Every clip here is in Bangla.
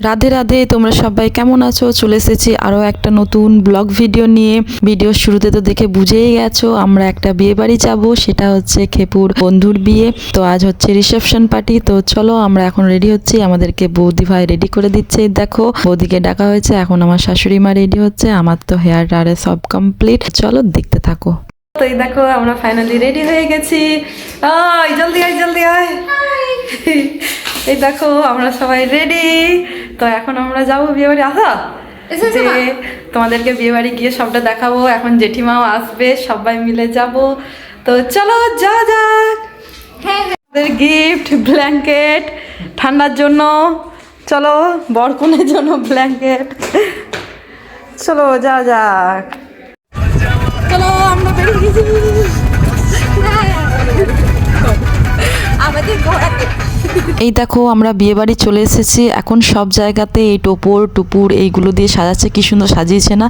রাধে রাধে, তোমরা সবাই কেমন আছো? চলে এসেছি আরও একটা নতুন ব্লগ ভিডিও নিয়ে। ভিডিও শুরুতে তো দেখে বুঝেই গেছো আমরা একটা বিয়ে বাড়ি যাবো, সেটা হচ্ছে খেপুর বন্ধুর বিয়ে। তো আজ হচ্ছে রিসেপশন পার্টি। তো চলো আমরা এখন রেডি হচ্ছি, আমাদেরকে বৌদি ভাই রেডি করে দিচ্ছে। দেখো বৌদিকে ডাকা হয়েছে, এখন আমার শাশুড়ি মা রেডি হচ্ছে, আমার তো হেয়ার টারে সব কমপ্লিট। চলো দেখতে থাকো। তো এই দেখো আমরা ফাইনালি রেডি হয়ে গেছি। আয় জলদি আয়, জলদি আয়। এই দেখো আমরা সবাই রেডি। তো এখন আমরা যাবো বিয়ে বাড়ি। আসা যে তোমাদেরকে বিয়ে বাড়ি গিয়ে সবটা দেখাবো। এখন জেঠিমাও আসবে, সবাই মিলে যাব। তো চলো যা যাক। আমাদের গিফট ব্ল্যাঙ্কেট ঠান্ডার জন্য, চলো বরকনের জন্য ব্ল্যাঙ্কেট। চলো যা যাক। চলো আমরা বেরিয়ে গেছি। এই দেখো আমরা বিয়ে বাড়ি চলে এসেছি। এখন সব জায়গাতে এই টোপর টুপুর এইগুলো দিয়ে সাজাচ্ছে, কি সুন্দর সাজিয়েছে না?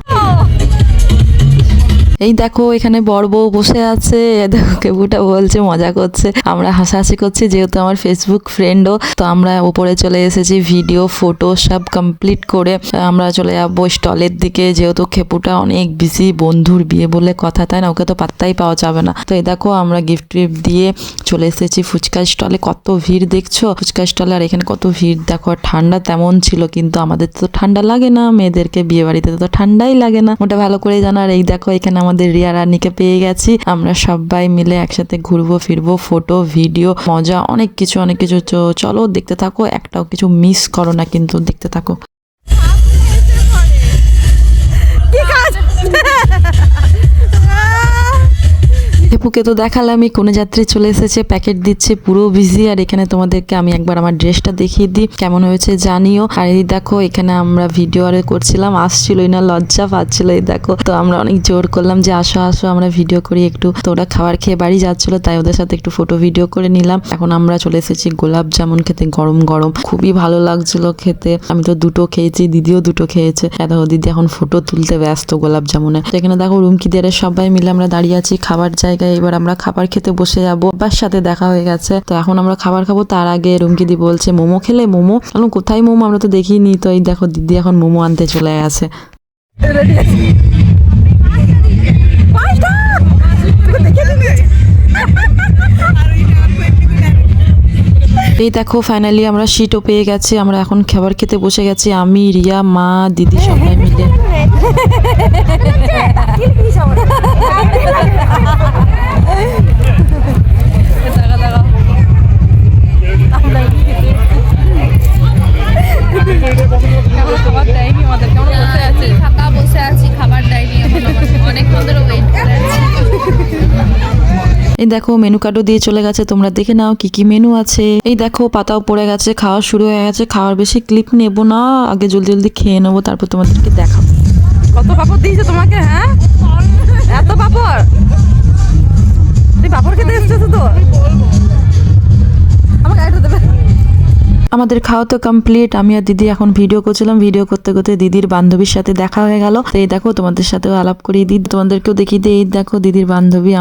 এই দেখো এখানে বর বউ বসে আছে। দেখো কেবুটা বলছে, মজা করছে, আমরা হাসাহাসি করছি, যেহেতু আমার ফেসবুক ফ্রেন্ডও। তো আমরা উপরে চলে এসেছি, ভিডিও ফটো সব কমপ্লিট করে আমরা চলে যাবো স্টলের দিকে, যেহেতু খেপুটা অনেক বিজি, বন্ধুর বিয়ে বলে কথা, তাই না? ওকে তো পাত্তাই পাওয়া যাবে না। তো এই দেখো আমরা গিফট টিফট দিয়ে চলে এসেছি ফুচকা স্টলে। কত ভিড় দেখছো ফুচকা স্টলে, আর এখানে কত ভিড় দেখো। ঠান্ডা তেমন ছিল, কিন্তু আমাদের তো ঠান্ডা লাগে না, মেয়েদেরকে বিয়ে বাড়িতে তো ঠান্ডাই লাগে না, ওটা ভালো করে জানো। আর এই দেখো এখানে আমাদের রিয়া রানীকে পেয়ে গেছি। আমরা সবাই মিলে একসাথে ঘুরবো ফিরবো, ফটো ভিডিও মজা অনেক কিছু অনেক কিছু। চলো দেখতে থাকো, একটাও কিছু মিস করো না কিন্তু, দেখতে থাকো। খেপুকে তো দেখালামই, কোনো যাত্রী চলে এসেছে, প্যাকেট দিচ্ছে, পুরো বিজি। আর এখানে তোমাদেরকে আমি একবার আমার ড্রেসটা দেখিয়ে দিই, কেমন হয়েছে জানিও। আর এই দেখো এখানে আমরা ভিডিও আর করছিলাম, আসছিলই না, লজ্জা পাচ্ছিল। এই দেখো তো আমরা অনেক জোর করলাম যে আসো আসো আমরা ভিডিও করি একটু। তো ওরা খাবার খেয়ে বাড়ি যাচ্ছিল, তাই ওদের সাথে একটু ফটো ভিডিও করে নিলাম। এখন আমরা চলে এসেছি গোলাপ জামুন খেতে, গরম গরম, খুবই ভালো লাগছিল খেতে। আমি তো দুটো খেয়েছি, দিদিও দুটো খেয়েছে। দেখো দিদি এখন ফটো তুলতে ব্যস্ত গোলাপ জামুনে। তো এখানে দেখো রুমকিদের সবাই মিলে আমরা দাঁড়িয়ে আছি খাবার জায়গায়। এবার আমরা খাবার খেতে বসে যাবো, বাবার সাথে দেখা হয়ে গেছে। তো এখন আমরা খাবার খাবো, তার আগে রুমকিদি বলছে মোমো খেলে। মোমো কোথায় মোমো, আমরা তো দেখিনি। তো এই দেখো দিদি এখন মোমো আনতে চলে গেছে। এই দেখো ফাইনালি আমরা সিটও পেয়ে গেছি, আমরা এখন খাবার খেতে বসে গেছি, আমি রিয়া মা দিদি সবাই মিলে। এই দেখো মেনু কার্ডও দিয়ে চলে গেছে, তোমরা দেখে নাও কি কি মেনু আছে। এই দেখো পাতাও পড়ে গেছে, খাওয়া শুরু হয়ে গেছে। খাওয়ার বেশি ক্লিপ নেবো না, আগে জলদি জলদি খেয়ে নেবো, তারপর তোমাদেরকে দেখাবো। কত পাপড় দিয়েছে তোমাকে? হ্যাঁ এত পাপড়, তুই পাপড় খেতে এসেছিস তো? আমাকে এটা দেবে। আমাদের খাওয়া তো কমপ্লিট, আমি আর দিদি এখন ভিডিও করছিলাম। ভিডিও করতে করতে দিদির বান্ধবীর সাথে দেখা হয়ে গেল। এই দেখো তোমাদের সাথেও আলাপ করিয়ে দিই, তোমাদেরকেও দেখিয়ে দিই। এই দেখো দিদির বান্ধবী।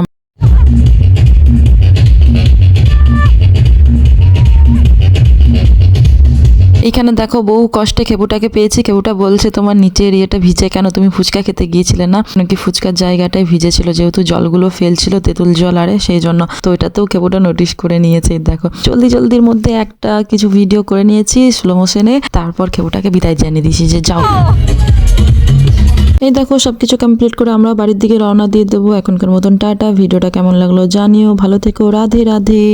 এখানে দেখো বহু কষ্টে খেপুটাকে পেয়েছি। খেপুটা বলছে তোমার নিচের ইয়েটা ভিজে কেন, তুমি ফুচকা খেতে গিয়েছিলে না? নাকি ফুচকার জায়গাটাই ভিজে ছিল, যেহেতু জলগুলো ফেলছিল তেঁতুল জল আরে, সেই জন্য। তো এটাতেও খেপুটা নোটিশ করে নিয়েছে। দেখো জলদি জলদির মধ্যে একটা কিছু ভিডিও করে নিয়েছি স্লো মোশনে, তারপর খেপুটাকে বিদায় জানিয়ে দিয়েছি যে যাও। এই দেখো সবকিছু কমপ্লিট করে আমরা বাড়ির দিকে রওনা দিয়ে দেবো এখনকার মতন। টাটা। ভিডিওটা কেমন লাগলো জানিও, ভালো থেকো, রাধে রাধে।